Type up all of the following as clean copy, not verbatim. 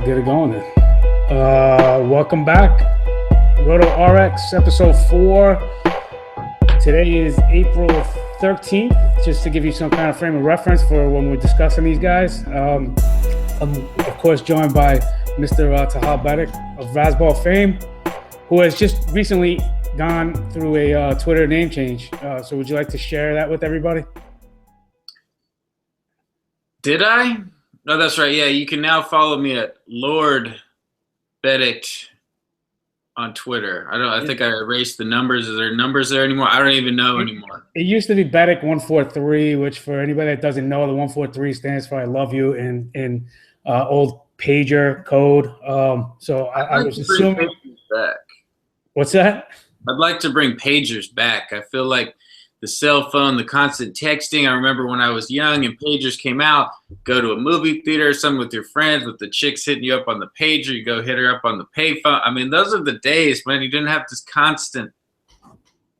get it going then. Welcome back. Roto RX episode 4. Today is April 13th, just to give you some kind of frame of reference for when we're discussing these guys. I'm, of course, joined by Mr. Tahal Badik of Razzball fame, who has just recently gone through a Twitter name change. So would you like to share that with everybody? Did I? No, that's right. Yeah, you can now follow me at Lord Benedict on Twitter. I think I erased the numbers. Is there numbers there anymore? I don't even know anymore. It used to be Benedict 143, which for anybody that doesn't know, the 143 stands for I love you in old pager code. So I was assuming. Back. What's that? I'd like to bring pagers back. I feel like the cell phone, the constant texting. I remember when I was young and pagers came out, go to a movie theater, something with your friends, with the chicks hitting you up on the pager, you go hit her up on the payphone. I mean, those are the days when you didn't have this constant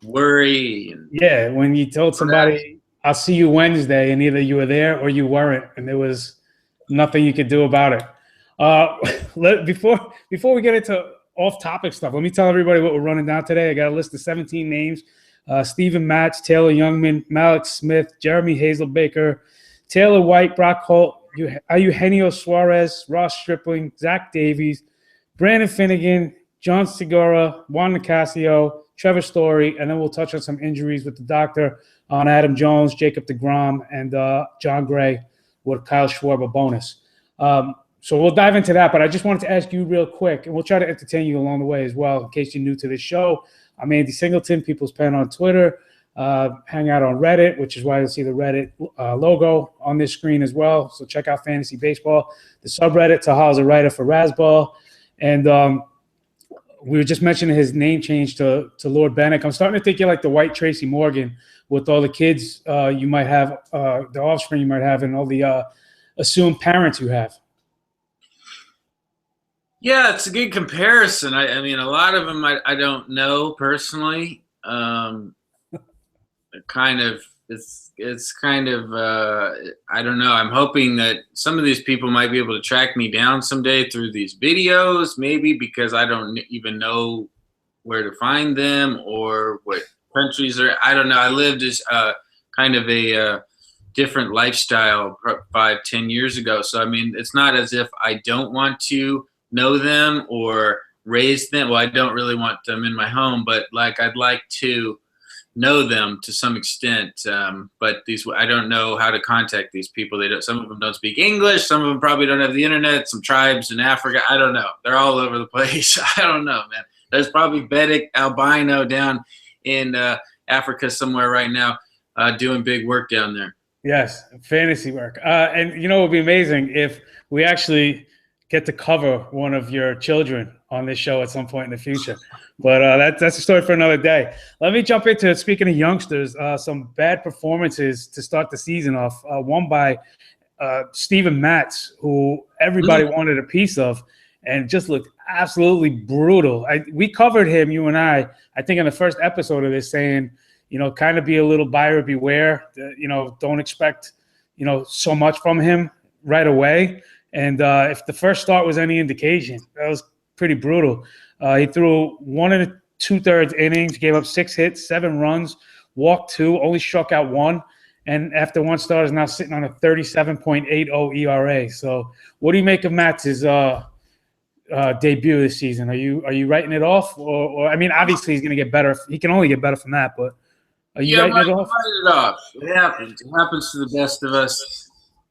worry. Yeah, when you told somebody, I'll see you Wednesday, and either you were there or you weren't, and there was nothing you could do about it. Before we get into off-topic stuff, let me tell everybody what we're running down today. I got a list of 17 names. Stephen Matz, Taylor Jungmann, Mallex Smith, Jeremy Hazelbaker, Taylor White, Brock Holt, Eugenio Suarez, Ross Stripling, Zach Davies, Brandon Finnegan, John Segura, Juan Nicasio, Trevor Story, and then we'll touch on some injuries with the doctor on Adam Jones, Jacob deGrom, and John Gray with Kyle Schwarber bonus. So we'll dive into that, but I just wanted to ask you real quick, and we'll try to entertain you along the way as well in case you're new to this show. I'm Andy Singleton, People's Pen on Twitter, hang out on Reddit, which is why you'll see the Reddit logo on this screen as well. So check out Fantasy Baseball. The subreddit, Tahal's a writer for Razzball. And we were just mentioning his name change to Lord Benedict. I'm starting to think you're like the white Tracy Morgan with all the kids you might have, the offspring you might have, and all the assumed parents you have. Yeah, it's a good comparison. I mean, a lot of them I don't know personally. It's kind of I don't know. I'm hoping that some of these people might be able to track me down someday through these videos, maybe because I don't even know where to find them or what countries are. I don't know. I lived as kind of a different lifestyle 5-10 years ago. So, I mean, it's not as if I don't want to know them or raise them. Well, I don't really want them in my home, but like I'd like to know them to some extent. But I don't know how to contact these people. Some of them don't speak English. Some of them probably don't have the internet. Some tribes in Africa, I don't know. They're all over the place. I don't know, man. There's probably Vedic albino down in Africa somewhere right now doing big work down there. Yes, fantasy work. And you know, it would be amazing if we actually get to cover one of your children on this show at some point in the future. But that's a story for another day. Let me jump into, speaking of youngsters, some bad performances to start the season off. One by Stephen Matz, who everybody wanted a piece of, and just looked absolutely brutal. We covered him, you and I think in the first episode of this, saying, you know, kind of be a little buyer beware. You know, don't expect, you know, so much from him right away. And if the first start was any indication, that was pretty brutal. He threw 1 2/3 innings, gave up 6 hits, 7 runs, walked 2, only struck out 1. And after one start is now sitting on a 37.80 ERA. So what do you make of Matz's debut this season? Are you writing it off? Or I mean, obviously he's going to get better. He can only get better from that. But are you writing it off? Write it off. It happens. It happens to the best of us.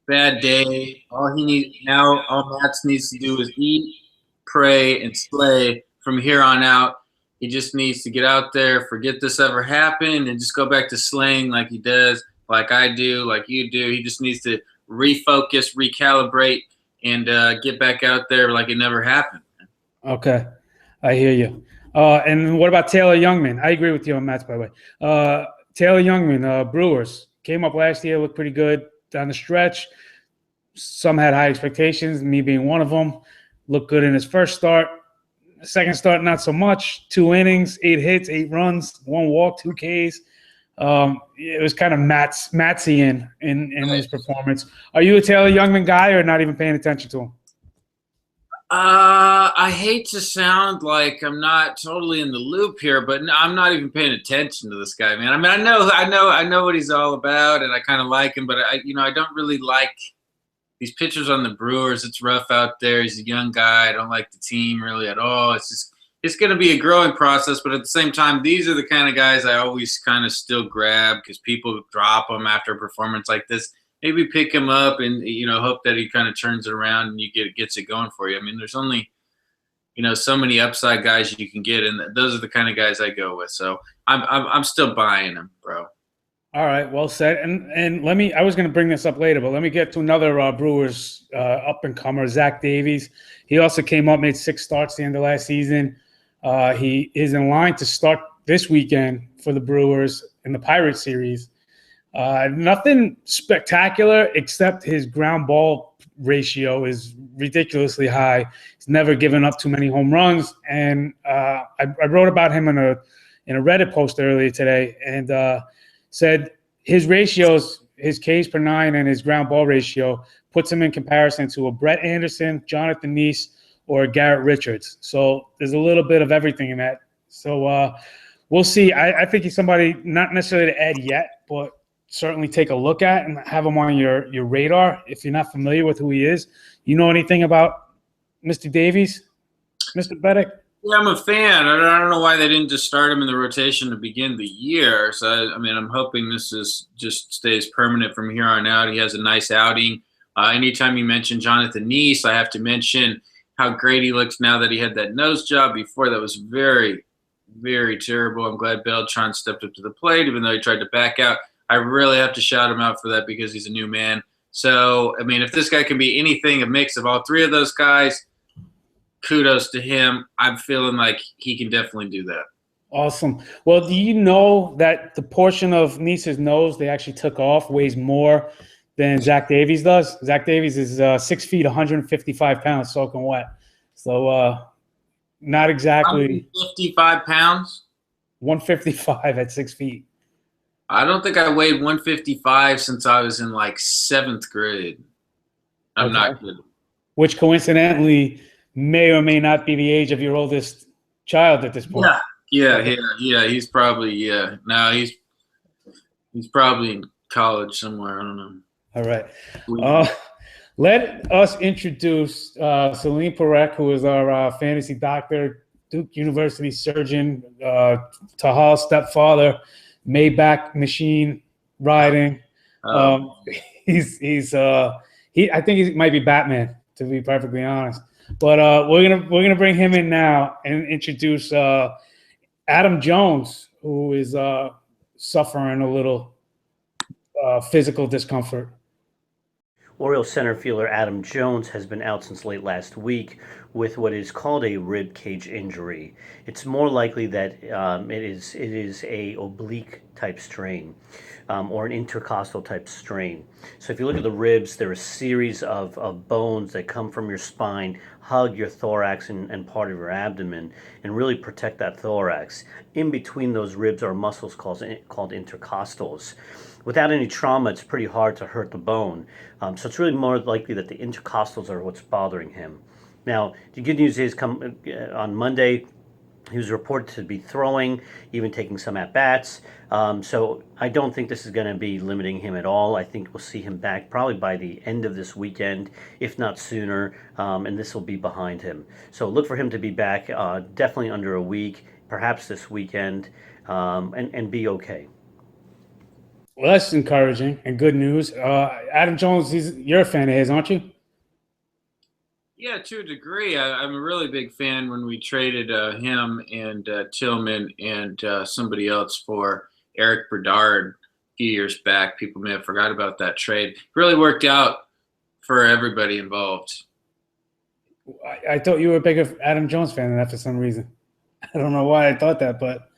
Bad day. All Matz needs to do is eat, pray, and slay from here on out. He just needs to get out there, forget this ever happened, and just go back to slaying like he does, like I do, like you do. He just needs to refocus, recalibrate, and get back out there like it never happened. Okay. I hear you. And what about Taylor Jungmann? I agree with you on Matz, by the way. Taylor Jungmann, Brewers, came up last year, looked pretty good down the stretch. Some had high expectations, me being one of them. Looked good in his first start. Second start, not so much. 2 innings, 8 hits, 8 runs, 1 walk, 2 Ks. It was kind of Matzian in his performance. Are you a Taylor Jungmann guy or not even paying attention to him? I hate to sound like I'm not totally in the loop here, but no, I'm not even paying attention to this guy, man. I mean, I know what he's all about, and I kind of like him, but I don't really like these pitchers on the Brewers. It's rough out there. He's a young guy. I don't like the team really at all. It's going to be a growing process, but at the same time, these are the kind of guys I always kind of still grab because people drop them after a performance like this. Maybe pick him up and hope that he kind of turns it around and gets it going for you. I mean, there's only so many upside guys you can get, and those are the kind of guys I go with. So I'm still buying him, bro. All right, well said. And I was going to bring this up later, but let me get to another Brewers up and comer, Zach Davies. He also came up, made 6 starts at the end of last season. He is in line to start this weekend for the Brewers in the Pirates series. Nothing spectacular except his ground ball ratio is ridiculously high. He's never given up too many home runs, and I wrote about him in a Reddit post earlier today, and said his ratios, his Ks per 9 and his ground ball ratio puts him in comparison to a Brett Anderson, Jonathan Neese, or Garrett Richards. So there's a little bit of everything in that. So we'll see. I think he's somebody not necessarily to add yet, but certainly take a look at and have him on your radar if you're not familiar with who he is. You know anything about Mr. Davies, Mr. Beddick? Yeah, I'm a fan. I don't know why they didn't just start him in the rotation to begin the year. So, I mean, I'm hoping this just stays permanent from here on out. He has a nice outing. Anytime you mention Jonathan Neese, I have to mention how great he looks now that he had that nose job. Before, that was very, very terrible. I'm glad Beltran stepped up to the plate, even though he tried to back out. I really have to shout him out for that because he's a new man. So, I mean, if this guy can be anything, a mix of all 3 of those guys, kudos to him. I'm feeling like he can definitely do that. Awesome. Well, do you know that the portion of Neese's nose they actually took off weighs more than Zach Davies does? Zach Davies is 6 feet, 155 pounds, soaking wet. So not exactly 155 pounds. 155 at 6 feet. I don't think I weighed 155 since I was in like 7th grade. I'm not kidding. Which coincidentally may or may not be the age of your oldest child at this point. Yeah. He's probably No, he's probably in college somewhere. I don't know. All right. Let us introduce Celine Perec, who is our fantasy doctor, Duke University surgeon, Tahal's stepfather, Maybach machine riding. I think he might be Batman, to be perfectly honest. But we're gonna bring him in now and introduce Adam Jones, who is suffering a little physical discomfort. Orioles center fielder Adam Jones has been out since late last week with what is called a rib cage injury. It's more likely that it is a oblique type strain or an intercostal type strain. So if you look at the ribs, there are a series of bones that come from your spine, hug your thorax and part of your abdomen, and really protect that thorax. In between those ribs are muscles called intercostals. Without any trauma, it's pretty hard to hurt the bone. So it's really more likely that the intercostals are what's bothering him. Now, the good news is on Monday, he was reported to be throwing, even taking some at-bats. So I don't think this is going to be limiting him at all. I think we'll see him back probably by the end of this weekend, if not sooner, and this will be behind him. So look for him to be back definitely under a week, perhaps this weekend, and be okay. Well, that's encouraging and good news. Adam Jones, you're a fan of his, aren't you? Yeah, to a degree. I'm a really big fan when we traded him and Tillman and somebody else for Eric Berdard a few years back. People may have forgot about that trade. It really worked out for everybody involved. I thought you were a big Adam Jones fan of that for some reason. I don't know why I thought that, but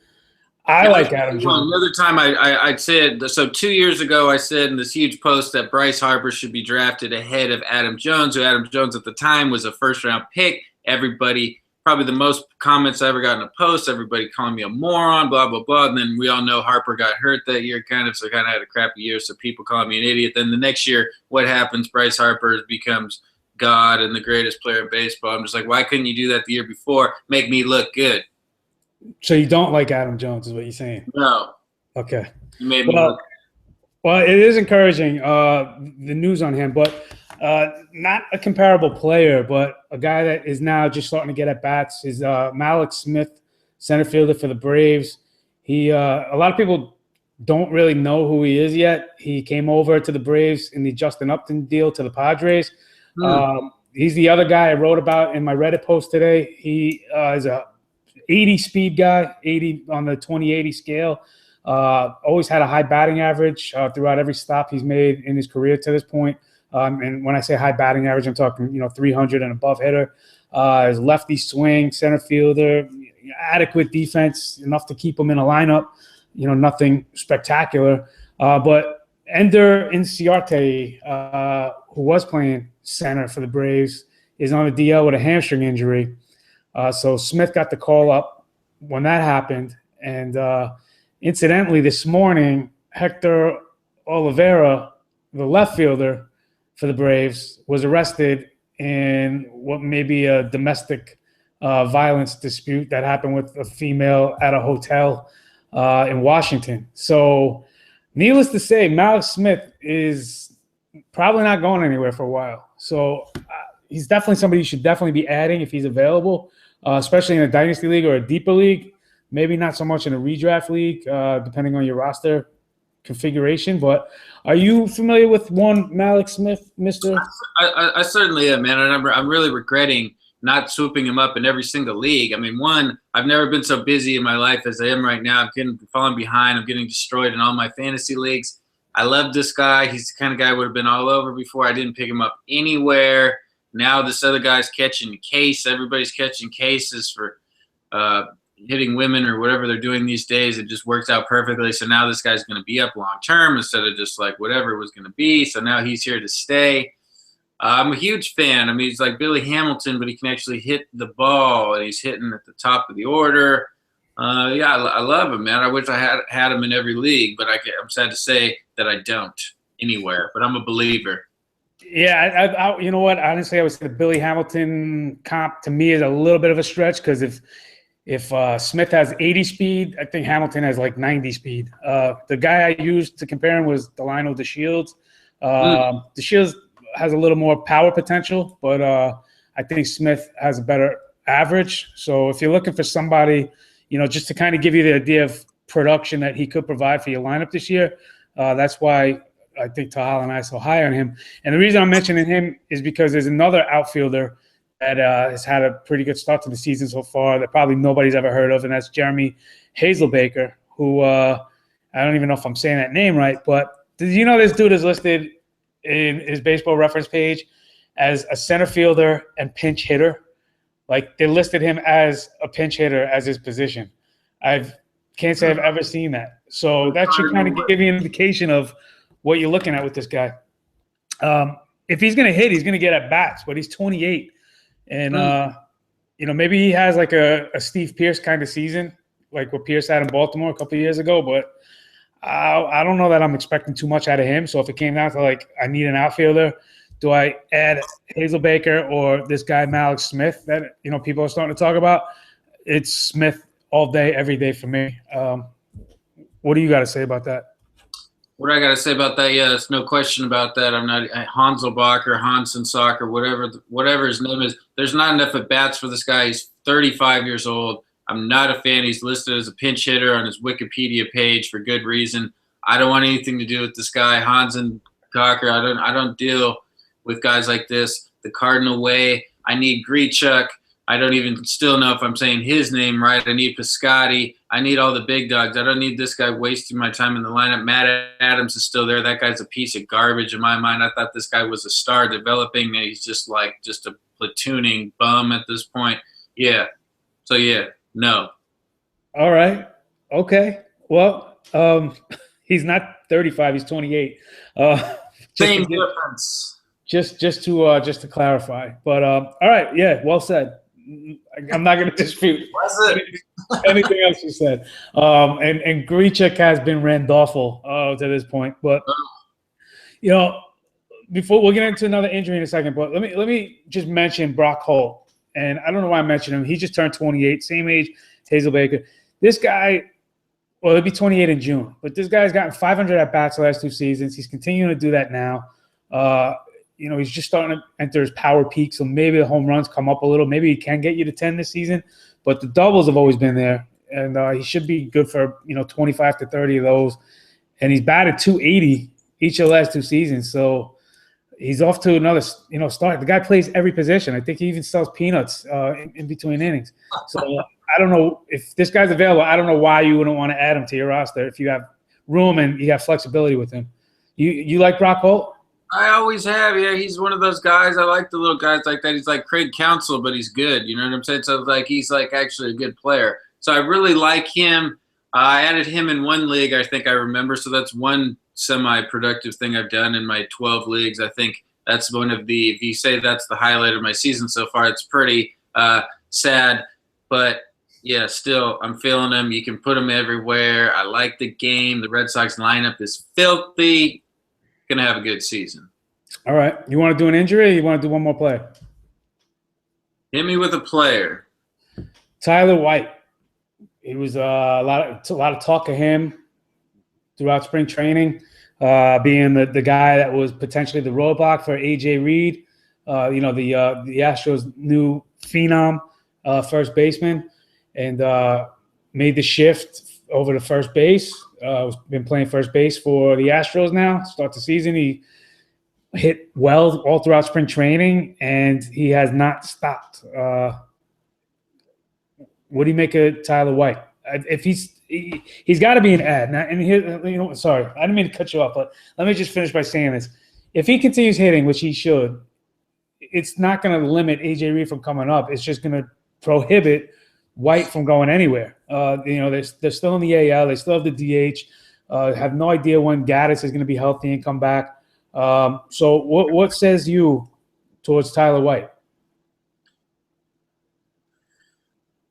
I like Adam Jones. Another time I'd said, so 2 years ago I said in this huge post that Bryce Harper should be drafted ahead of Adam Jones, who Adam Jones at the time was a first-round pick. Everybody, probably the most comments I ever got in a post, everybody calling me a moron, blah, blah, blah. And then we all know Harper got hurt that year so kind of had a crappy year, so people calling me an idiot. Then the next year, what happens? Bryce Harper becomes god and the greatest player in baseball. I'm just like, why couldn't you do that the year before? Make me look good. So you don't like Adam Jones, is what you're saying? No. Okay. You made me look. Well, it is encouraging, the news on him, but not a comparable player, but a guy that is now just starting to get at bats is Mallex Smith, center fielder for the Braves. A lot of people don't really know who he is yet. He came over to the Braves in the Justin Upton deal to the Padres. He's the other guy I wrote about in my Reddit post today. He is a 80 speed guy, 80 on the 20-80 scale. Always had a high batting average throughout every stop he's made in his career to this point. And when I say high batting average, I'm talking 300 and above hitter. His lefty swing, center fielder, adequate defense, enough to keep him in a lineup. Nothing spectacular. But Ender Inciarte, who was playing center for the Braves, is on the DL with a hamstring injury. So Smith got the call up when that happened. And incidentally, this morning, Hector Olivera, the left fielder for the Braves, was arrested in what may be a domestic violence dispute that happened with a female at a hotel in Washington. So needless to say, Mallex Smith is probably not going anywhere for a while. So he's definitely somebody you should definitely be adding if he's available, especially in a dynasty league or a deeper league. Maybe not so much in a redraft league, depending on your roster configuration. But are you familiar with one Mallex Smith, Mister? I certainly am, man. I'm really regretting not swooping him up in every single league. I mean, one, I've never been so busy in my life as I am right now. I'm falling behind. I'm getting destroyed in all my fantasy leagues. I love this guy. He's the kind of guy I would have been all over before. I didn't pick him up anywhere. Now this other guy's catching case. Everybody's catching cases for hitting women or whatever they're doing these days. It just works out perfectly. So now this guy's going to be up long term instead of just like whatever it was going to be. So now he's here to stay. I'm a huge fan. I mean, he's like Billy Hamilton, but he can actually hit the ball, and he's hitting at the top of the order. I love him, man. I wish I had him in every league, but I'm sad to say that I don't anywhere. But I'm a believer. Yeah, you know what? Honestly, I would say the Billy Hamilton comp to me is a little bit of a stretch because if Smith has 80 speed, I think Hamilton has like 90 speed. The guy I used to compare him was Delino DeShields. DeShields has a little more power potential, but I think Smith has a better average. So if you're looking for somebody, just to kind of give you the idea of production that he could provide for your lineup this year, that's why I think Tahal and I are so high on him. And the reason I'm mentioning him is because there's another outfielder that has had a pretty good start to the season so far that probably nobody's ever heard of, and that's Jeremy Hazelbaker, who I don't even know if I'm saying that name right, but did you know this dude is listed in his baseball reference page as a center fielder and pinch hitter? Like, they listed him as a pinch hitter as his position. Can't say I've ever seen that. So that should kind of give you an indication of what you're looking at with this guy. If he's going to hit, he's going to get at bats, but he's 28. And, maybe he has like a Steve Pearce kind of season, like what Pearce had in Baltimore a couple of years ago, but I don't know that I'm expecting too much out of him. So if it came down to like, I need an outfielder, do I add Hazelbaker or this guy Mallex Smith that people are starting to talk about? It's Smith all day, every day for me. What do you got to say about that? What I got to say about that? Yeah, there's no question about that. I'm not Hanselbach or Hansen Soccer, whatever his name is. There's not enough at bats for this guy. He's 35 years old. I'm not a fan. He's listed as a pinch hitter on his Wikipedia page for good reason. I don't want anything to do with this guy, Hansen Cocker. I don't deal with guys like this. The Cardinal way. I need Grichuk. I don't even still know if I'm saying his name right. I need Piscotty. I need all the big dogs. I don't need this guy wasting my time in the lineup. Matt Adams is still there. That guy's a piece of garbage in my mind. I thought this guy was a star developing, and he's just a platooning bum at this point. Yeah. So, yeah. No. All right. Okay. Well, he's not 35. He's 28. Same difference. Just to clarify. But all right. Yeah. Well said. I'm not going to dispute anything else you said. And Grichuk has been Randolphal to this point. But before we'll get into another injury in a second, but let me just mention Brock Holt. And I don't know why I mentioned him. He just turned 28, same age as Hazelbaker. This guy, well, he'll be 28 in June, but this guy's gotten 500 at-bats the last 2 seasons. He's continuing to do that now. He's just starting to enter his power peak, so maybe the home runs come up a little. Maybe he can get you to 10 this season, but the doubles have always been there, and he should be good for 25 to 30 of those. And he's batted 280 each of the last 2 seasons, so he's off to another start. The guy plays every position. I think he even sells peanuts in between innings. So I don't know if this guy's available. I don't know why you wouldn't want to add him to your roster if you have room and you have flexibility with him. You like Brock Holt? I always have. Yeah, he's one of those guys. I like the little guys like that. He's like Craig Counsell, but he's good. You know what I'm saying? So he's actually a good player. So I really like him. I added him in one league, I think I remember. So that's one semi-productive thing I've done in my 12 leagues. I think that's one of the, if you say that's the highlight of my season so far, it's pretty sad. But, yeah, still, I'm feeling him. You can put him everywhere. I like the game. The Red Sox lineup is filthy. Going to have a good season. All right. You want to do an injury or you want to do one more play? Hit me with a player. Tyler White. It was a lot of talk of him throughout spring training, being the guy that was potentially the roadblock for A.J. Reed, the Astros' new phenom first baseman, and made the shift over to first base. Been playing first base for the Astros now. Start the season, he hit well all throughout spring training, and he has not stopped. What do you make of Tyler White? If he's got to be an ad. Now, and here, sorry, I didn't mean to cut you off, but let me just finish by saying this: if he continues hitting, which he should, it's not going to limit AJ Reed from coming up. It's just going to prohibit White from going anywhere. They're still in the AL. They still have the DH. Have no idea when Gaddis is going to be healthy and come back. So what says you towards Tyler White?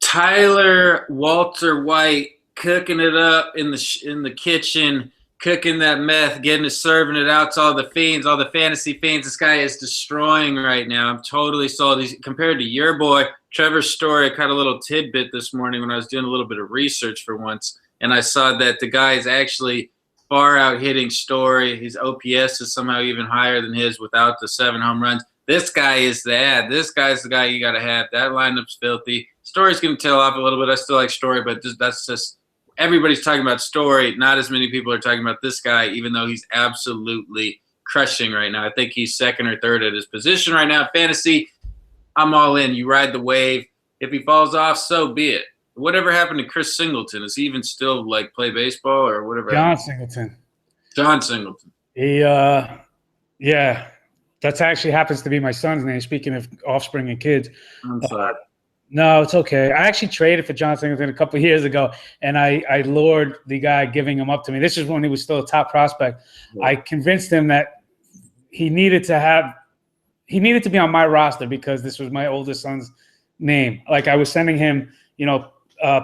Tyler Walter White cooking it up in the kitchen, cooking that meth, serving it out to all the fiends, all the fantasy fiends. This guy is destroying right now. I'm totally sold. Compared to your boy, Trevor Story, I caught a little tidbit this morning when I was doing a little bit of research for once, and I saw that the guy is actually far out hitting Story. His OPS is somehow even higher than his without the 7 home runs. This guy is the ad. This guy's the guy you got to have. That lineup's filthy. Story's going to tail off a little bit. I still like Story, but that's just everybody's talking about Story. Not as many people are talking about this guy, even though he's absolutely crushing right now. I think he's second or third at his position right now. Fantasy, I'm all in. You ride the wave. If he falls off, so be it. Whatever happened to Chris Singleton? Is he even still play baseball or whatever? John Singleton. He, yeah. That actually happens to be my son's name, speaking of offspring and kids. I'm sorry. No, it's okay. I actually traded for John Singleton a couple of years ago, and I lured the guy giving him up to me. This is when he was still a top prospect. Yeah. I convinced him that he needed to be on my roster because this was my oldest son's name. I was sending him,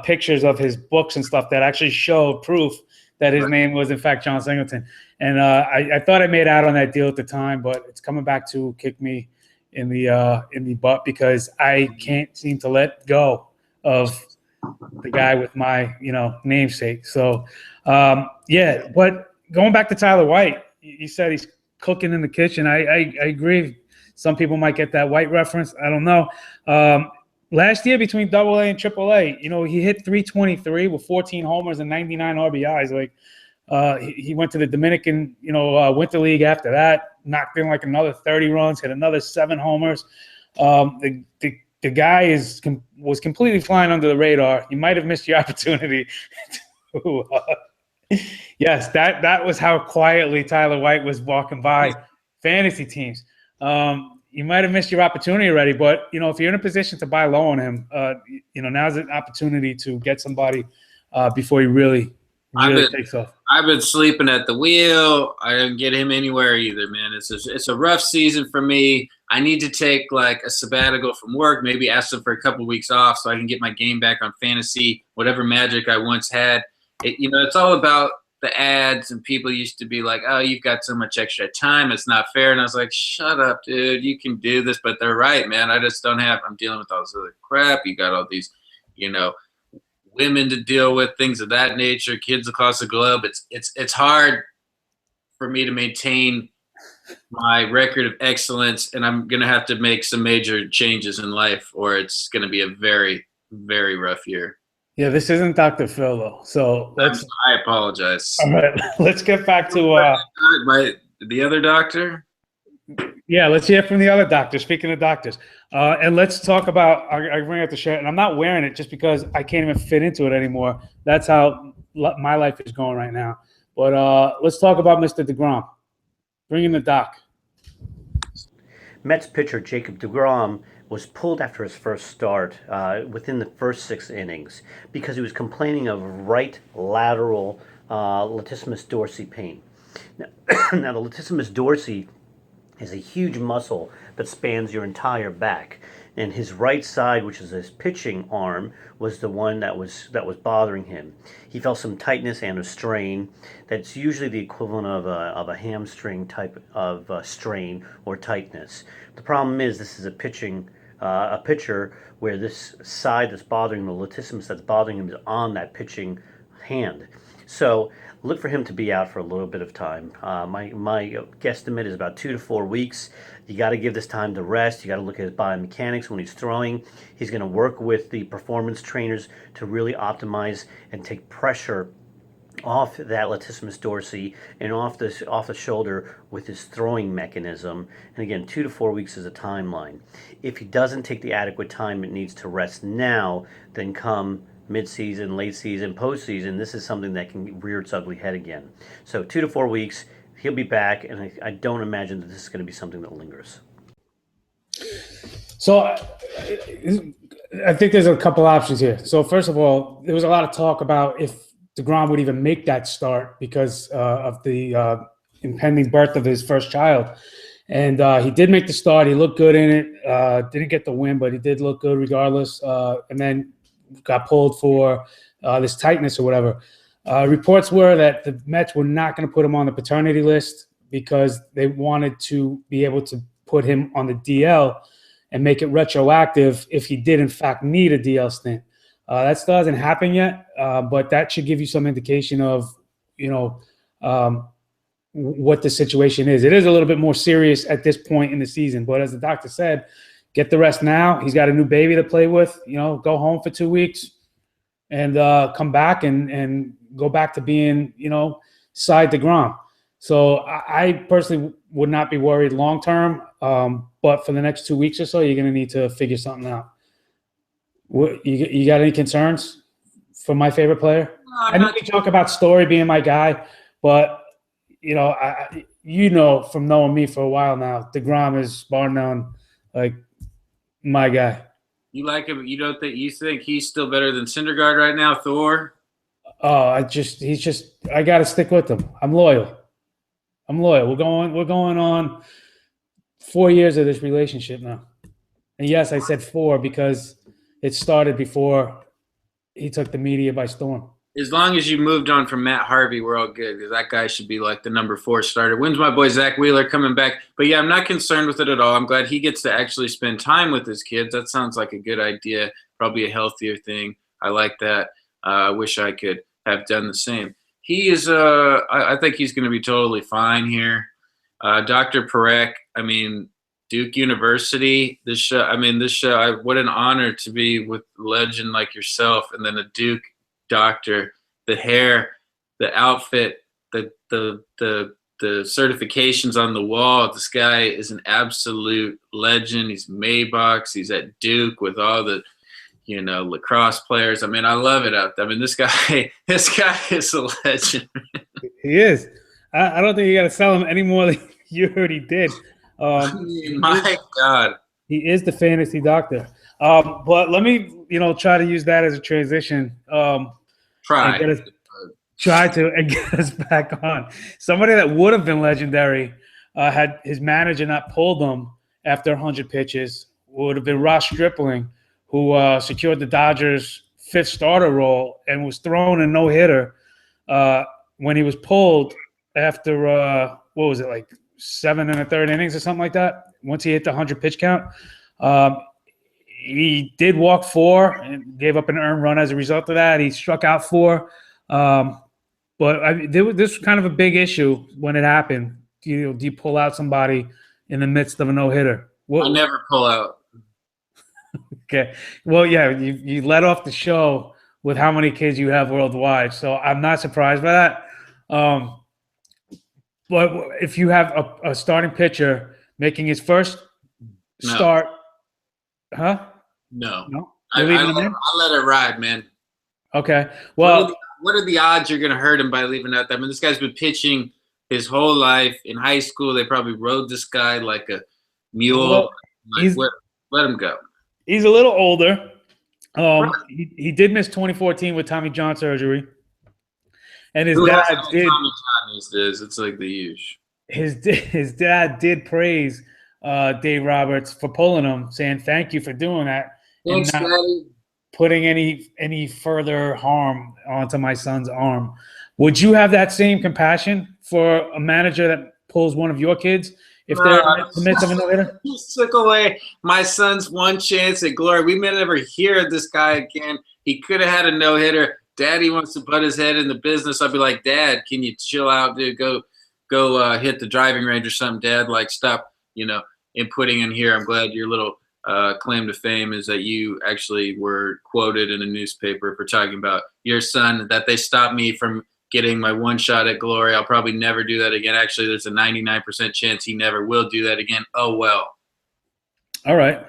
pictures of his books and stuff that actually showed proof that his name was in fact John Singleton. And I thought I made out on that deal at the time, but it's coming back to kick me in the butt because I can't seem to let go of the guy with my namesake. So but going back to Tyler White, you said he's cooking in the kitchen. I agree. Some people might get that White reference. I don't know. Last year between AA and AAA, he hit 323 with 14 homers and 99 RBIs. He went to the Dominican, Winter League after that, knocked in another 30 runs, hit another 7 homers. The guy was completely flying under the radar. You might have missed your opportunity. Yes, that was how quietly Tyler White was walking by fantasy teams. You might have missed your opportunity already, but if you're in a position to buy low on him, now's an opportunity to get somebody before he really takes off. I've been sleeping at the wheel. I didn't get him anywhere either, man. It's a rough season for me. I need to take a sabbatical from work, maybe ask them for a couple of weeks off so I can get my game back on fantasy, whatever magic I once had. It's all about the ads, and people used to be like, "Oh, you've got so much extra time, it's not fair." And I was like, "Shut up, dude. You can do this." But they're right, man. I just don't have. I'm dealing with all this other crap. You got all these, women to deal with, things of that nature, kids across the globe. It's hard for me to maintain my record of excellence, and I'm gonna have to make some major changes in life, or it's gonna be a very, very rough year. Yeah, this isn't Dr. Phil though, so I apologize. All right, let's get back to the other doctor. Yeah, let's hear from the other doctor. Speaking of doctors, and let's talk about. I bring out the shirt, and I'm not wearing it just because I can't even fit into it anymore. That's how my life is going right now. But let's talk about Mr. deGrom. Bring in the doc. Mets pitcher Jacob deGrom was pulled after his first start within the first 6 innings because he was complaining of right lateral latissimus dorsi pain. Now the latissimus dorsi is a huge muscle that spans your entire back, and his right side, which is his pitching arm, was the one that was bothering him. He felt some tightness and a strain. That's usually the equivalent of a hamstring type of strain or tightness. The problem is this is a pitcher where this side that's bothering the latissimus that's bothering him is on that pitching hand. So look for him to be out for a little bit of time. My guesstimate is about 2 to 4 weeks. You got to give this time to rest. You got to look at his biomechanics when he's throwing. He's going to work with the performance trainers to really optimize and take pressure off that latissimus dorsi and off the shoulder with his throwing mechanism. And again, 2 to 4 weeks is a timeline. If he doesn't take the adequate time it needs to rest now, then come mid-season, late season, postseason, this is something that can rear its ugly head again. So 2 to 4 weeks, he'll be back, and I don't imagine that this is going to be something that lingers. So I think there's a couple options here. So first of all, there was a lot of talk about if deGrom would even make that start because of the impending birth of his first child. And he did make the start. He looked good in it. Didn't get the win, but he did look good regardless. And then got pulled for this tightness or whatever. Reports were that the Mets were not going to put him on the paternity list because they wanted to be able to put him on the DL and make it retroactive if he did in fact need a DL stint. That still hasn't happened yet, but that should give you some indication of, what the situation is. It is a little bit more serious at this point in the season, but as the doctor said, get the rest now. He's got a new baby to play with. Go home for 2 weeks and come back and go back to being, side deGrom. So I personally would not be worried long term, but for the next 2 weeks or so, you're going to need to figure something out. You got any concerns for my favorite player? I know we talk about Story being my guy, but from knowing me for a while now, deGrom is bar none like my guy. You like him? You think he's still better than Syndergaard right now, Thor? Oh, I got to stick with him. I'm loyal. We're going on 4 years of this relationship now. And yes, I said 4 because it started before he took the media by storm. As long as you moved on from Matt Harvey, we're all good because that guy should be like the number 4 starter. When's my boy Zach Wheeler coming back? But yeah, I'm not concerned with it at all. I'm glad he gets to actually spend time with his kids. That sounds like a good idea, probably a healthier thing. I like that. I wish I could have done the same. He is I think he's going to be totally fine here. Dr. Parekh, Duke University, this show, what an honor to be with a legend like yourself and then a Duke doctor. The hair, the outfit, the certifications on the wall. This guy is an absolute legend. He's Maybach's. He's at Duke with all the lacrosse players. I love it out there. This guy is a legend. He is. I don't think you got to sell him any more than you already did. My God. He is the fantasy doctor. But let me, try to use that as a transition. Try to get us back on. Somebody that would have been legendary had his manager not pulled him after 100 pitches would have been Ross Stripling, who secured the Dodgers' 5th starter role and was thrown a no-hitter when he was pulled after what was it, like 7 1/3 innings or something like that. Once he hit the 100 pitch count, he did walk 4 and gave up an earned run as a result of that. He struck out 4. But this was kind of a big issue when it happened. Do you pull out somebody in the midst of a no-hitter? I never pull out. Okay. Well, yeah, you let off the show with how many kids you have worldwide, so I'm not surprised by that. But if you have a starting pitcher making his first start, huh? No. I let it ride, man. Okay. Well, what are the odds you're going to hurt him by leaving out that? I mean, this guy's been pitching his whole life. In high school, they probably rode this guy like a mule. Well, let him go. He's a little older. He did miss 2014 with Tommy John surgery, and his dad did. Tommy John these days, it's like the huge. His dad did praise Dave Roberts for pulling him, saying thank you for doing that. Thanks, and not Daddy. putting any further harm onto my son's arm. Would you have that same compassion for a manager that pulls one of your kids if they're in the midst of a no-hitter? He took away my son's one chance at glory. We may never hear this guy again. He could have had a no-hitter. Daddy wants to butt his head in the business. I'll be like, Dad, can you chill out, dude? Go hit the driving range or something, Dad. Like, stop, inputting in here. I'm glad your little claim to fame is that you actually were quoted in a newspaper for talking about your son, that they stopped me from getting my one shot at glory. I'll probably never do that again. Actually, there's a 99% chance he never will do that again. Oh, well. All right.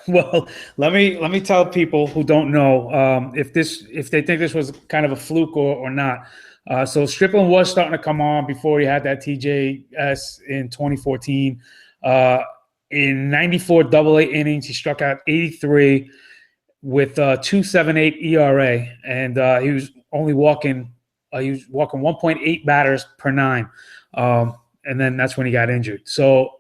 Well, let me tell people who don't know if they think this was kind of a fluke or not. So Stripling was starting to come on before he had that TJS in 2014. In 94 double-A innings, he struck out 83 with 2.78 ERA, and he was only walking 1.8 batters per 9, and then that's when he got injured. So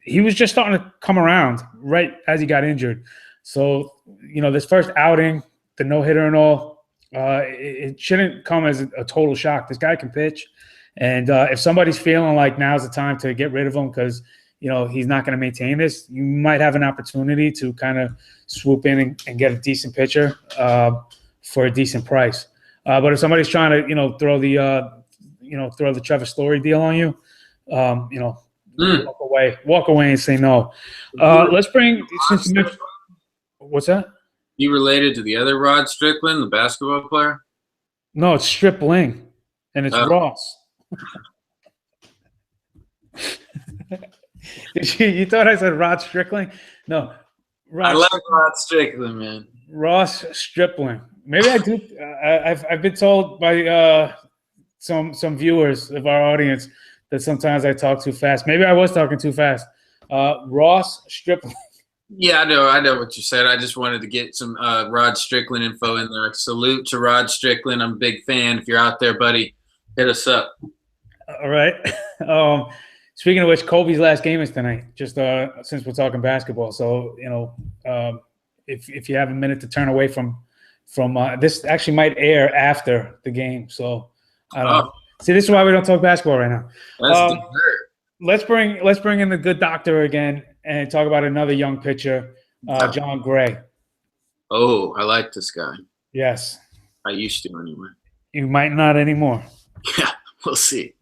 he was just starting to come around right as he got injured. So this first outing, the no-hitter and all, it shouldn't come as a total shock. This guy can pitch, and if somebody's feeling like now's the time to get rid of him because he's not going to maintain this, you might have an opportunity to kind of swoop in and get a decent pitcher for a decent price. But if somebody's trying to, throw the Trevor Story deal on you, walk away and say no. Let's bring. What's that? You related to the other Rod Strickland, the basketball player? No, it's Stripling, and it's Ross. You thought I said Rod Strickling? No, I love Rod Strickland, man. Ross Stripling. Maybe I do. I've been told by some viewers of our audience that sometimes I talk too fast. Maybe I was talking too fast. Ross Stripling. Yeah, I know what you said. I just wanted to get some Rod Strickland info in there. Salute to Rod Strickland. I'm a big fan. If you're out there, buddy, hit us up. All right. Speaking of which, Kobe's last game is tonight. Just since we're talking basketball, so if you have a minute to turn away from this, actually might air after the game. So I don't know. See, this is why we don't talk basketball right now. Let's bring in the good doctor again and talk about another young pitcher, John Gray. Oh, I like this guy. Yes. I used to anyway. You might not anymore. Yeah, we'll see.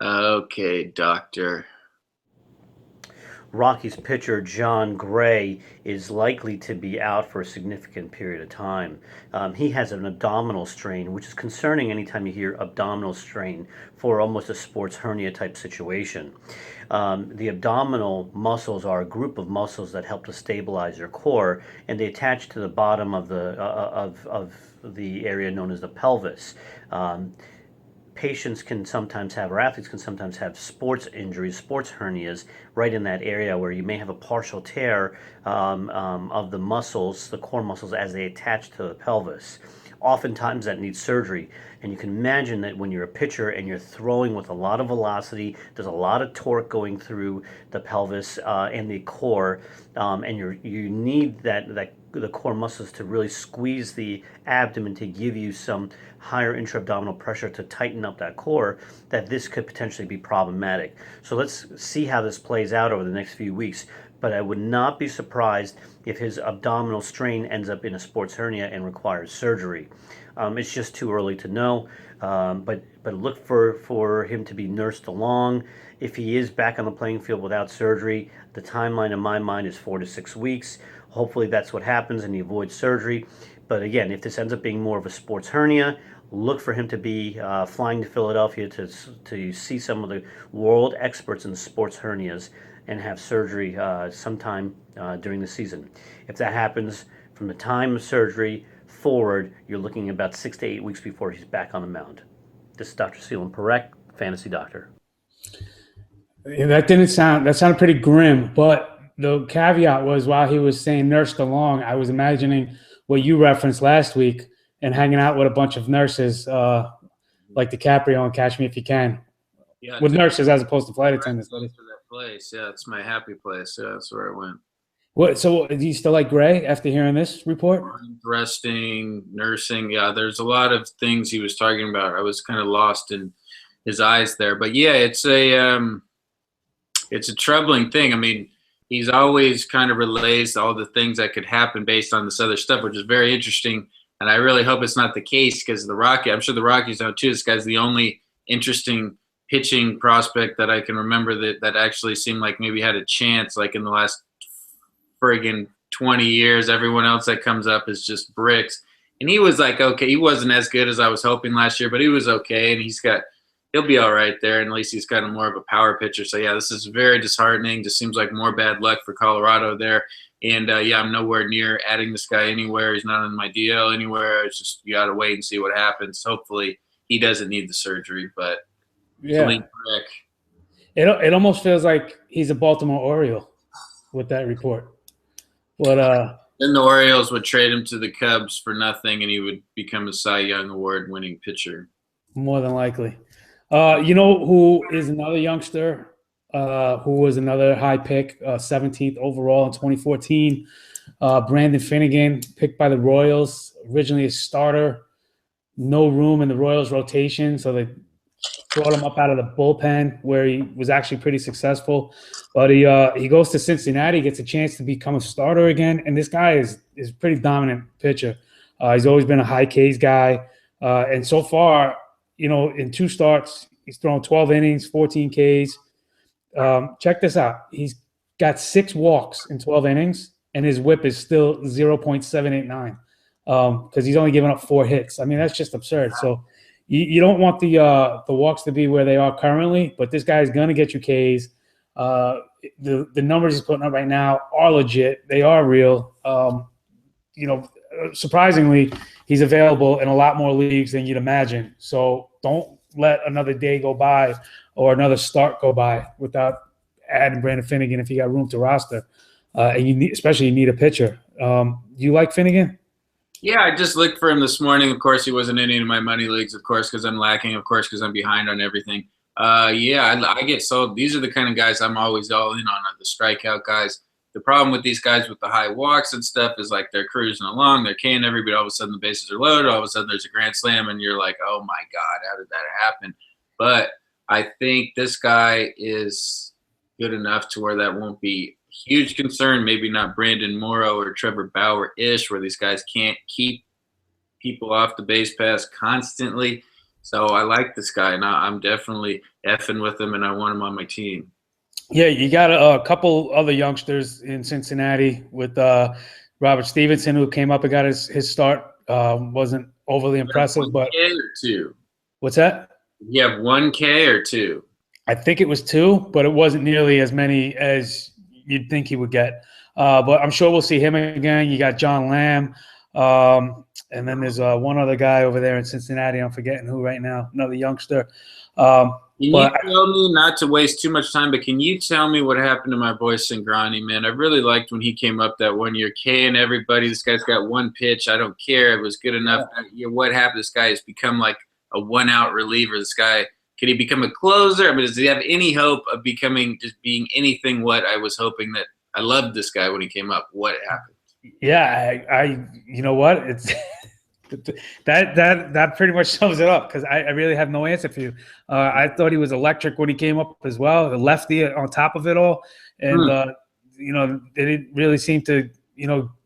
Okay, doctor. Rockies pitcher John Gray is likely to be out for a significant period of time. He has an abdominal strain, which is concerning anytime you hear abdominal strain for almost a sports hernia type situation. The abdominal muscles are a group of muscles that help to stabilize your core, and they attach to the bottom of the area known as the pelvis. Patients can sometimes have, or athletes can sometimes have sports injuries, sports hernias, right in that area where you may have a partial tear of the muscles, the core muscles, as they attach to the pelvis. Oftentimes that needs surgery, and you can imagine that when you're a pitcher and you're throwing with a lot of velocity, there's a lot of torque going through the pelvis and the core, and you need that the core muscles to really squeeze the abdomen to give you some higher intra-abdominal pressure to tighten up that core, that this could potentially be problematic. So let's see how this plays out over the next few weeks. But I would not be surprised if his abdominal strain ends up in a sports hernia and requires surgery. It's just too early to know, but look for him to be nursed along. If he is back on the playing field without surgery, the timeline in my mind is 4 to 6 weeks. Hopefully that's what happens and he avoids surgery. But again, if this ends up being more of a sports hernia, look for him to be flying to Philadelphia to see some of the world experts in sports hernias and have surgery sometime during the season. If that happens from the time of surgery forward, you're looking about 6 to 8 weeks before he's back on the mound. This is Dr. Ceylon, Perec, fantasy doctor. Yeah, that sounded pretty grim, but the caveat was while he was saying nursed along, I was imagining what you referenced last week and hanging out with a bunch of nurses like DiCaprio on Catch Me If You Can. Yeah, with nurses as opposed to flight attendants. To that place, yeah, it's my happy place. Yeah, that's where I went. What? So, do you still like Gray after hearing this report? Resting, nursing, yeah. There's a lot of things he was talking about. I was kind of lost in his eyes there, but yeah, it's a troubling thing. I mean, he's always kind of relays all the things that could happen based on this other stuff, which is very interesting. And I really hope it's not the case because I'm sure the Rockies know too. This guy's the only interesting pitching prospect that I can remember that actually seemed like maybe had a chance, like in the last friggin' 20 years. Everyone else that comes up is just bricks. And he was like, okay, he wasn't as good as I was hoping last year, but he was okay. And he'll be all right there. And at least he's kind of more of a power pitcher. So yeah, this is very disheartening. Just seems like more bad luck for Colorado there. And yeah, I'm nowhere near adding this guy anywhere. He's not on my DL anywhere. It's just, you got to wait and see what happens. Hopefully he doesn't need the surgery, but yeah, it almost feels like he's a Baltimore Oriole with that report. But then the Orioles would trade him to the Cubs for nothing, and he would become a Cy Young Award-winning pitcher. More than likely. You know who is another youngster who was another high pick, 17th overall in 2014? Brandon Finnegan, picked by the Royals, originally a starter. No room in the Royals rotation, so they brought him up out of the bullpen where he was actually pretty successful. But he goes to Cincinnati, gets a chance to become a starter again. And this guy is a pretty dominant pitcher. He's always been a high Ks guy. And so far, you know, in 2 starts, he's thrown 12 innings, 14 Ks. Check this out. He's got 6 walks in 12 innings, and his whip is still 0.789 because he's only given up 4 hits. I mean, that's just absurd. So you don't want the walks to be where they are currently, but this guy is going to get you Ks. The numbers he's putting up right now are legit. They are real. You know, surprisingly, he's available in a lot more leagues than you'd imagine. So don't let another day go by or another start go by without adding Brandon Finnegan if you got room to roster. And especially you need a pitcher. You like Finnegan? Yeah, I just looked for him this morning. Of course, he wasn't in any of my money leagues, of course, because I'm lacking, of course, because I'm behind on everything. Yeah, I get sold. These are the kind of guys I'm always all in on, are the strikeout guys. The problem with these guys with the high walks and stuff is like they're cruising along, they're canning everybody. All of a sudden the bases are loaded. All of a sudden there's a grand slam, and you're like, oh my God, how did that happen? But I think this guy is good enough to where that won't be a huge concern. Maybe not Brandon Morrow or Trevor Bauer-ish, where these guys can't keep people off the base pass constantly. So I like this guy, and I'm definitely effing with him, and I want him on my team. Yeah, you got a couple other youngsters in Cincinnati with Robert Stevenson, who came up and got his start. Wasn't overly impressive, but 1K or 2? What's that? You have 1K or 2? I think it was 2, but it wasn't nearly as many as you'd think he would get. But I'm sure we'll see him again. You got John Lamb. And then there's one other guy over there in Cincinnati. I'm forgetting who right now, another youngster. Can you tell me, not to waste too much time, but can you tell me what happened to my boy Cingrani, man? I really liked when he came up that 1 year. K-ing everybody. This guy's got 1 pitch. I don't care. It was good enough. Yeah. What happened? This guy has become like a 1-out reliever. This guy, could he become a closer? I mean, does he have any hope of becoming, just being anything what I was hoping that – I loved this guy when he came up. What happened? Yeah, you know what? It's that pretty much sums it up because I really have no answer for you. I thought he was electric when he came up as well, the lefty on top of it all, and they didn't really seem to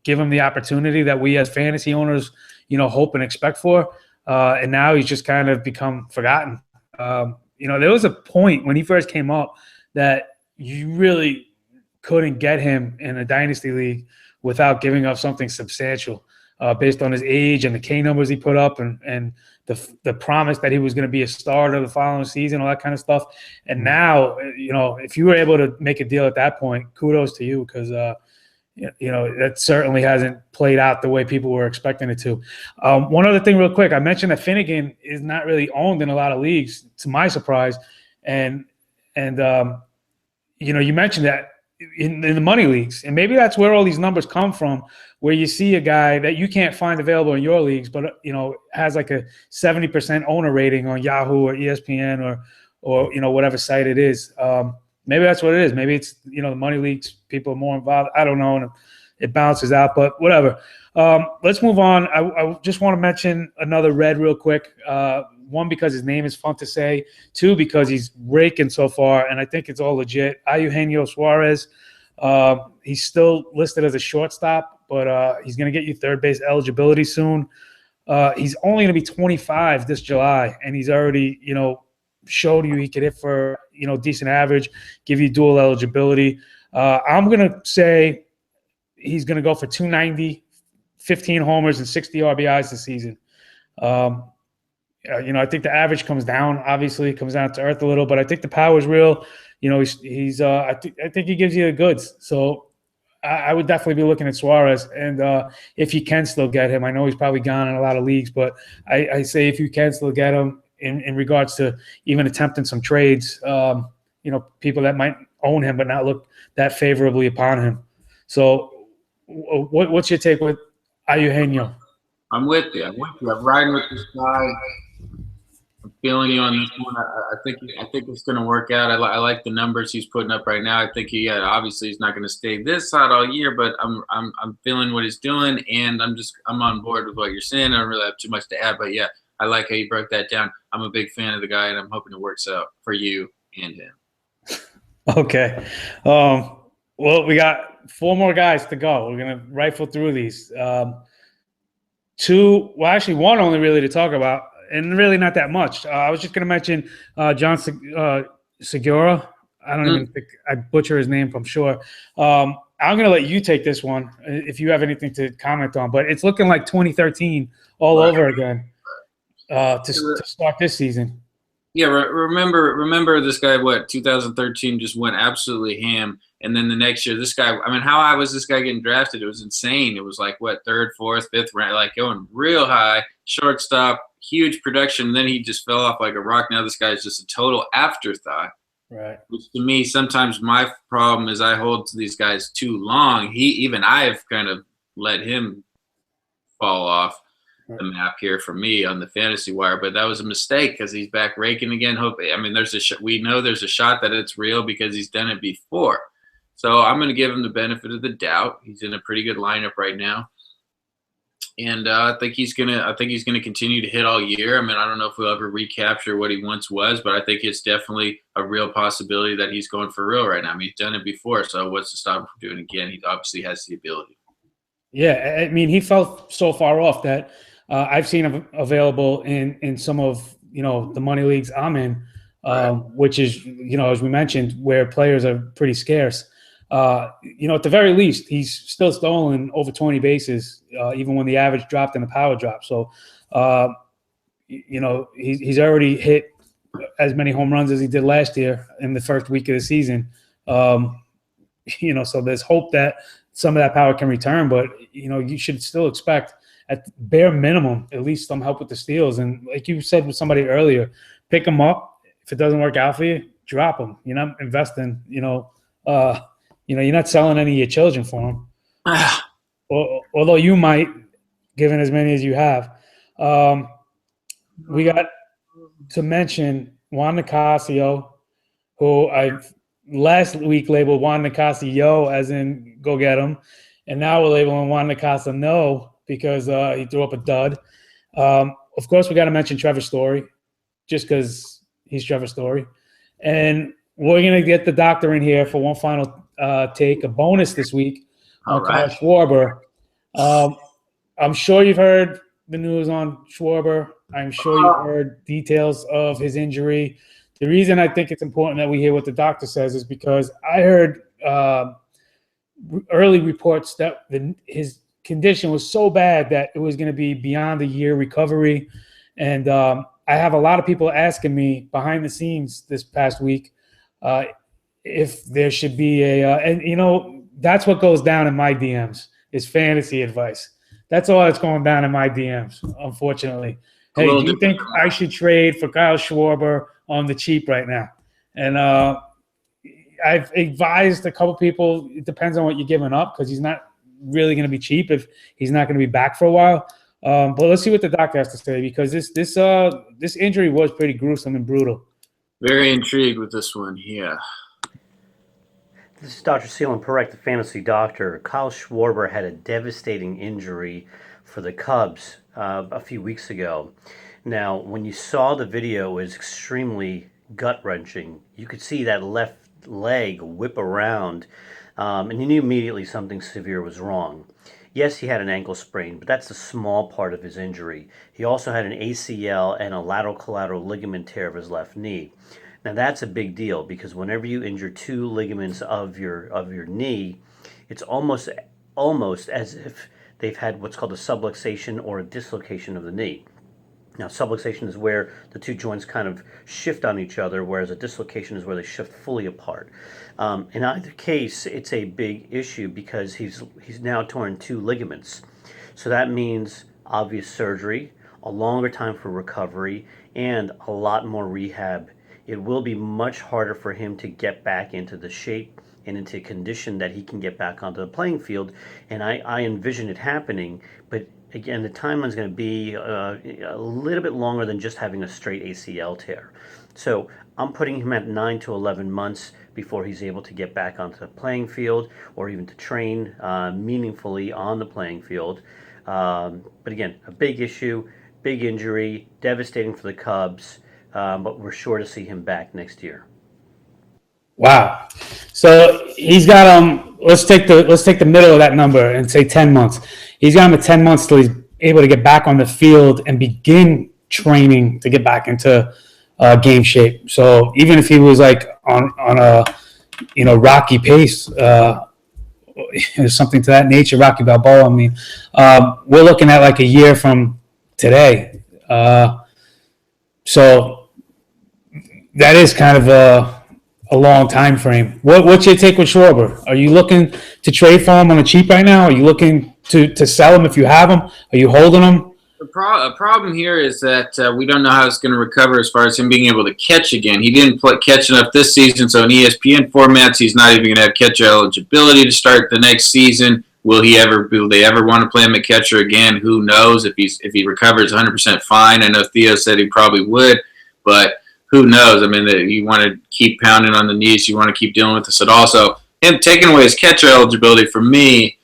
give him the opportunity that we as fantasy owners hope and expect for, and now he's just kind of become forgotten. There was a point when he first came up that you really couldn't get him in a dynasty league without giving up something substantial based on his age and the K numbers he put up and the promise that he was going to be a starter the following season, all that kind of stuff. And now, if you were able to make a deal at that point, kudos to you because, that certainly hasn't played out the way people were expecting it to. One other thing real quick, I mentioned that Finnegan is not really owned in a lot of leagues, to my surprise. And you mentioned that in the money leagues, and maybe that's where all these numbers come from, where you see a guy that you can't find available in your leagues, but has like a 70% owner rating on Yahoo or ESPN or whatever site it is. Maybe that's what it is. Maybe it's the money leagues, people are more involved. I don't know, and it balances out, but whatever. Let's move on. I just want to mention another Red real quick. One, because his name is fun to say. Two, because he's raking so far, and I think it's all legit. Eugenio Suarez. He's still listed as a shortstop, but he's going to get you third base eligibility soon. He's only going to be 25 this July, and he's already, showed you he could hit for, decent average, give you dual eligibility. I'm going to say he's going to go for 290, 15 homers, and 60 RBIs this season. I think the average comes down. Obviously, comes down to earth a little, but I think the power is real. He's. I think he gives you the goods. So I would definitely be looking at Suarez, and if you can still get him, I know he's probably gone in a lot of leagues, but I say if you can still get him in regards to even attempting some trades, people that might own him but not look that favorably upon him. So, what's your take with Eugenio? I'm with you. I'm riding with this guy. I'm feeling you on this one. I think it's going to work out. I like the numbers he's putting up right now. I think obviously he's not going to stay this hot all year, but I'm feeling what he's doing, and I'm on board with what you're saying. I don't really have too much to add, but yeah, I like how you broke that down. I'm a big fan of the guy, and I'm hoping it works out for you and him. Okay. Well, we got 4 more guys to go. We're going to rifle through these. 2, well, actually 1 only really to talk about, and really not that much. I was just going to mention John Segura. I don't even think I butcher his name, I'm sure. I'm going to let you take this one if you have anything to comment on, but it's looking like 2013 all over again to start this season. Yeah, remember this guy, 2013 just went absolutely ham. And then the next year, this guy, how high was this guy getting drafted? It was insane. It was like, 3rd, 4th, 5th rank, like going real high, shortstop, huge production. And then he just fell off like a rock. Now this guy is just a total afterthought. Right. Which to me, sometimes my problem is I hold to these guys too long. I've kind of let him fall off the map here for me on the fantasy wire, but that was a mistake because he's back raking again. We know there's a shot that it's real because he's done it before. So I'm going to give him the benefit of the doubt. He's in a pretty good lineup right now, and I think he's gonna continue to hit all year. I don't know if we'll ever recapture what he once was, but I think it's definitely a real possibility that he's going for real right now. He's done it before, so what's to stop him from doing it again? He obviously has the ability. Yeah, he fell so far off that I've seen him available in some of the money leagues I'm in, which is as we mentioned, where players are pretty scarce. At the very least, he's still stolen over 20 bases, even when the average dropped and the power dropped. So, he's already hit as many home runs as he did last year in the first week of the season. So there's hope that some of that power can return, but you should still expect at bare minimum at least some help with the steals. And like you said with somebody earlier, pick them up. If it doesn't work out for you, drop them. You're not investing. You're not selling any of your children for them. Although you might, given as many as you have. We got to mention Juan Nicasio, who I last week labeled Juan Nicasio as in go get him. and now we're labeling Juan Nicasio no because he threw up a dud. Of course, we got to mention Trevor Story, just because he's Trevor Story. And we're going to get the doctor in here for one final take, a bonus this week on Kyle Schwarber. I'm sure you've heard the news on Schwarber. I'm sure you've heard details of his injury. The reason I think it's important that we hear what the doctor says is because I heard early reports that his condition was so bad that it was going to be beyond a year recovery. And I have a lot of people asking me behind the scenes this past week if there should be and that's what goes down in my DMs is fantasy advice. That's all that's going down in my DMs, unfortunately. Hey, do you think I should trade for Kyle Schwarber on the cheap right now? And I've advised a couple people, it depends on what you're giving up because he's not really going to be cheap if he's not going to be back for a while. But let's see what the doctor has to say because this injury was pretty gruesome and brutal. Very intrigued with this one, yeah. This is Dr. Ceylon, the fantasy doctor. Kyle Schwarber had a devastating injury for the Cubs a few weeks ago. Now, when you saw the video, it was extremely gut-wrenching. You could see that left leg whip around, and you knew immediately something severe was wrong. Yes, he had an ankle sprain, but that's a small part of his injury. He also had an ACL and a lateral collateral ligament tear of his left knee. Now that's a big deal because whenever you injure two ligaments of your knee, it's almost as if they've had what's called a subluxation or a dislocation of the knee. Now, subluxation is where the two joints kind of shift on each other, whereas a dislocation is where they shift fully apart. In either case, it's a big issue because he's now torn two ligaments. So that means obvious surgery, a longer time for recovery, and a lot more rehab. It will be much harder for him to get back into the shape and into condition that he can get back onto the playing field. And I envision it happening, but again, the timeline's going to be a little bit longer than just having a straight ACL tear. So I'm putting him at 9 to 11 months before he's able to get back onto the playing field or even to train meaningfully on the playing field. But again, a big issue, big injury, devastating for the Cubs, but we're sure to see him back next year. Wow. So he's got let's take the middle of that number and say 10 months. He's got him at 10 months till he's able to get back on the field and begin training to get back into game shape. So even if he was like on a rocky pace, something to that nature, Rocky Balboa, I mean, we're looking at like a year from today. So that is kind of a long time frame. What's your take with Schwarber? Are you looking to trade for him on the cheap right now? Are you looking to sell him if you have him? Are you holding him? The problem here is that we don't know how it's going to recover as far as him being able to catch again. He didn't catch enough this season, so in ESPN formats, he's not even going to have catcher eligibility to start the next season. Will they ever want to play him at catcher again? Who knows? If he recovers 100% fine. I know Theo said he probably would, but who knows? I mean, you want to keep pounding on the knees. You want to keep dealing with this at all. So him taking away his catcher eligibility for me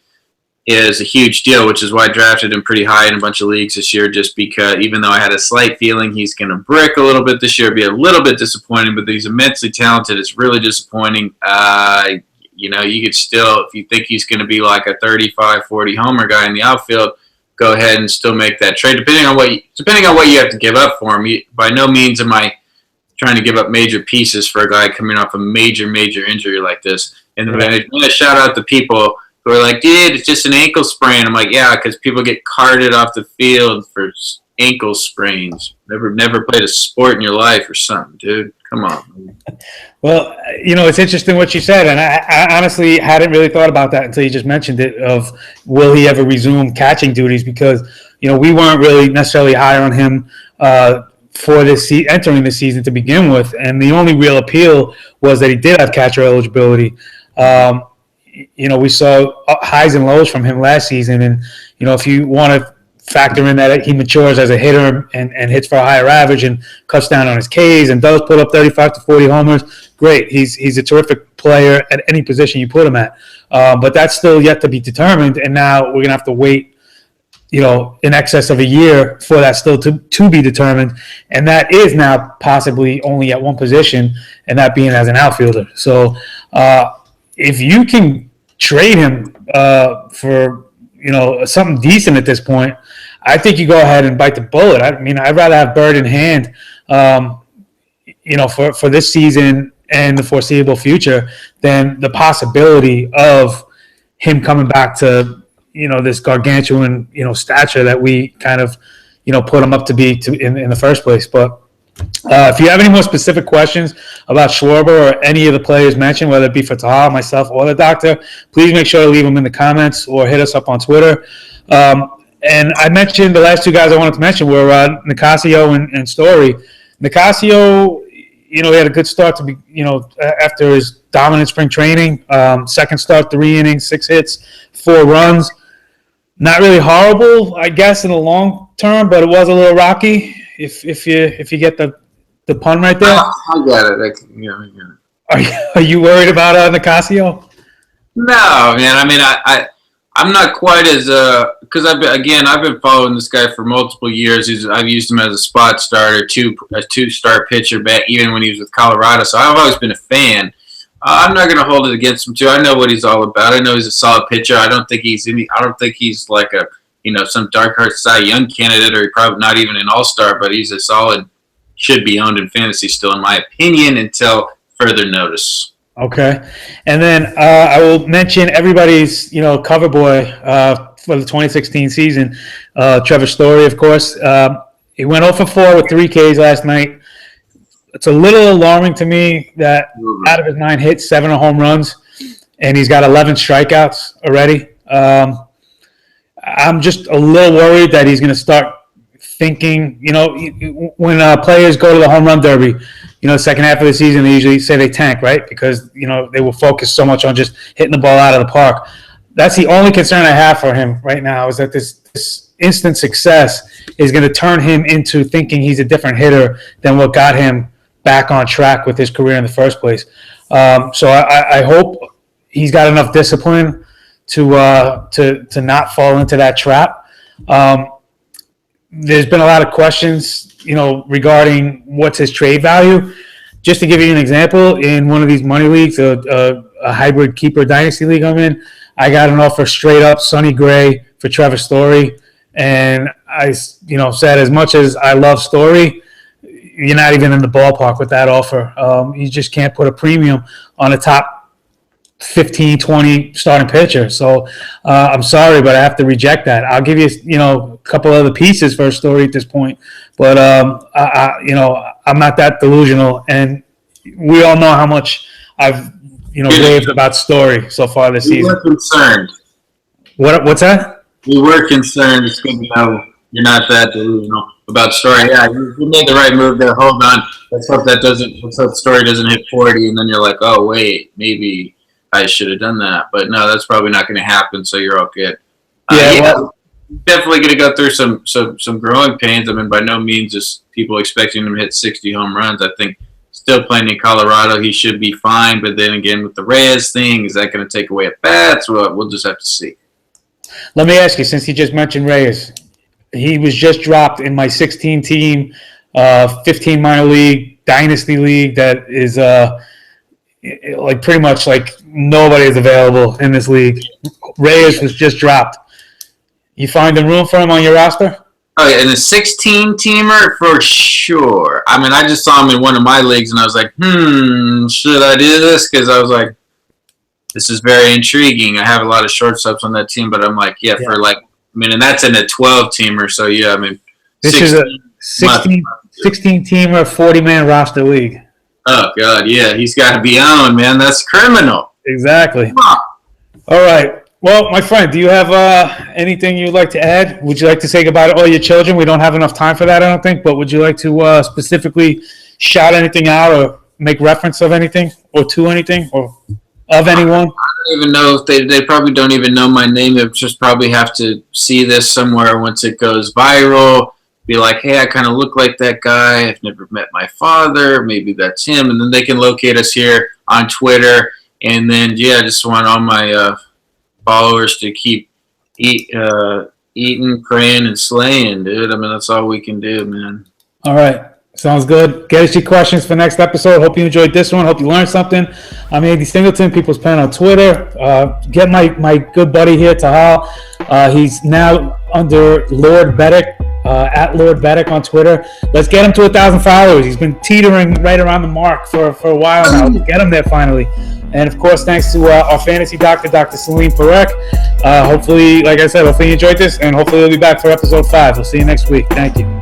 is a huge deal, which is why I drafted him pretty high in a bunch of leagues this year, just because even though I had a slight feeling he's going to brick a little bit this year, be a little bit disappointing, but he's immensely talented. It's really disappointing. You could still, if you think he's going to be like a 35, 40 homer guy in the outfield, go ahead and still make that trade, depending on what you have to give up for him. By no means am I trying to give up major pieces for a guy coming off a major injury like this. And then I want to shout out the people who are like, dude, it's just an ankle sprain. I'm like, yeah, because people get carted off the field for ankle sprains. Never played a sport in your life or something, dude. Come on. Well, it's interesting what you said, and I honestly hadn't really thought about that until you just mentioned it, of will he ever resume catching duties, because, we weren't really necessarily high on him for this entering the season to begin with, and the only real appeal was that he did have catcher eligibility. We saw highs and lows from him last season, and if you want to factor in that he matures as a hitter and hits for a higher average and cuts down on his Ks and does put up 35 to 40 homers, great. He's a terrific player at any position you put him at. But that's still yet to be determined, and now we're going to have to wait, in excess of a year for that still to be determined, and that is now possibly only at one position, and that being as an outfielder. So if you can trade him for something decent at this point, I think you go ahead and bite the bullet. I mean, I'd rather have Bird in hand, for this season and the foreseeable future than the possibility of him coming back to this gargantuan stature that we kind of put him up to be in the first place. But if you have any more specific questions about Schwarber or any of the players mentioned, whether it be for Taha, myself, or the doctor, please make sure to leave them in the comments or hit us up on Twitter. And I mentioned the last two guys I wanted to mention were Nicasio and Story. Nicasio, he had a good start to be, after his dominant spring training. Second start, 3 innings, 6 hits, 4 runs. Not really horrible, I guess, in the long term, but it was a little rocky. If you get the pun right there. I got it. I get it. Are you worried about Nicasio? No, man. I mean, I'm not quite as because I've been following this guy for multiple years. I've used him as a spot starter, a 2-star pitcher back even when he was with Colorado. So I've always been a fan. I'm not going to hold it against him too. I know what he's all about. I know he's a solid pitcher. I don't think he's like a some dark horse Cy Young candidate, or probably not even an all-star. But he's a solid, should be owned in fantasy still, in my opinion, until further notice. Okay. And then I will mention everybody's, cover boy for the 2016 season, Trevor Story, of course. He went 0 for 4 with 3 Ks last night. It's a little alarming to me that out of his 9 hits, 7 are home runs, and he's got 11 strikeouts already. I'm just a little worried that he's going to start thinking, when players go to the home run derby, the second half of the season, they usually say they tank, right? Because, they will focus so much on just hitting the ball out of the park. That's the only concern I have for him right now, is that this instant success is going to turn him into thinking he's a different hitter than what got him back on track with his career in the first place. So I hope he's got enough discipline to not fall into that trap. There's been a lot of questions, regarding what's his trade value. Just to give you an example, in one of these money leagues, a hybrid keeper dynasty league I'm in, I got an offer straight up, Sonny Gray for Trevor Story. And I, said, as much as I love Story, you're not even in the ballpark with that offer. You just can't put a premium on a top 15, 20 starting pitcher. So I'm sorry, but I have to reject that. I'll give you, a couple other pieces for a Story at this point. But, I'm not that delusional. And we all know how much I've, raved about Story so far this season. We were concerned. What's that? We were concerned. It's good to know you're not that delusional about Story. Yeah, you made the right move there. Hold on. Let's hope Story doesn't hit 40, and then you're like, oh, wait, maybe I should have done that. But no, that's probably not going to happen, so you're all good. Well, definitely going to go through some growing pains. I mean, by no means is people expecting him to hit 60 home runs. I think still playing in Colorado, he should be fine. But then again, with the Reyes thing, is that going to take away at bats? Well, we'll just have to see. Let me ask you, since you just mentioned Reyes, he was just dropped in my 16-team, 15 minor league, dynasty league that is like pretty much like nobody is available in this league. Reyes was just dropped. You finding room for him on your roster? Oh, yeah, in a 16-teamer, for sure. I mean, I just saw him in one of my leagues, and I was like, should I do this? Because I was like, this is very intriguing. I have a lot of shortstops on that team, but I'm like, for like, and that's in a 12-teamer, so yeah, I mean. This is a 16-teamer, 40-man roster league. Oh, God, yeah, he's got to be on, man. That's criminal. Exactly. All right. Well, my friend, do you have anything you'd like to add? Would you like to say goodbye to all your children? We don't have enough time for that, I don't think, but would you like to specifically shout anything out or make reference of anything or to anything or of anyone? don't even know if they probably don't even know my name. They just probably have to see this somewhere once it goes viral. Be like, hey, I kind of look like that guy. I've never met my father. Maybe that's him. And then they can locate us here on Twitter. And then, I just want all my followers to keep eating, praying, and slaying, dude. I mean, that's all we can do, man. All right. Sounds good. Get us your questions for next episode. Hope you enjoyed this one. Hope you learned something. I'm Andy Singleton, People's Pen on Twitter. Get my good buddy here, Tahal. He's now under Lord Beddick, at Lord Beddick on Twitter. Let's get him to 1,000 followers. He's been teetering right around the mark for a while now. Let's get him there finally. And, of course, thanks to our fantasy doctor, Dr. Salim Parek. Hopefully, like I said, hopefully you enjoyed this, and hopefully we'll be back for episode 5. We'll see you next week. Thank you.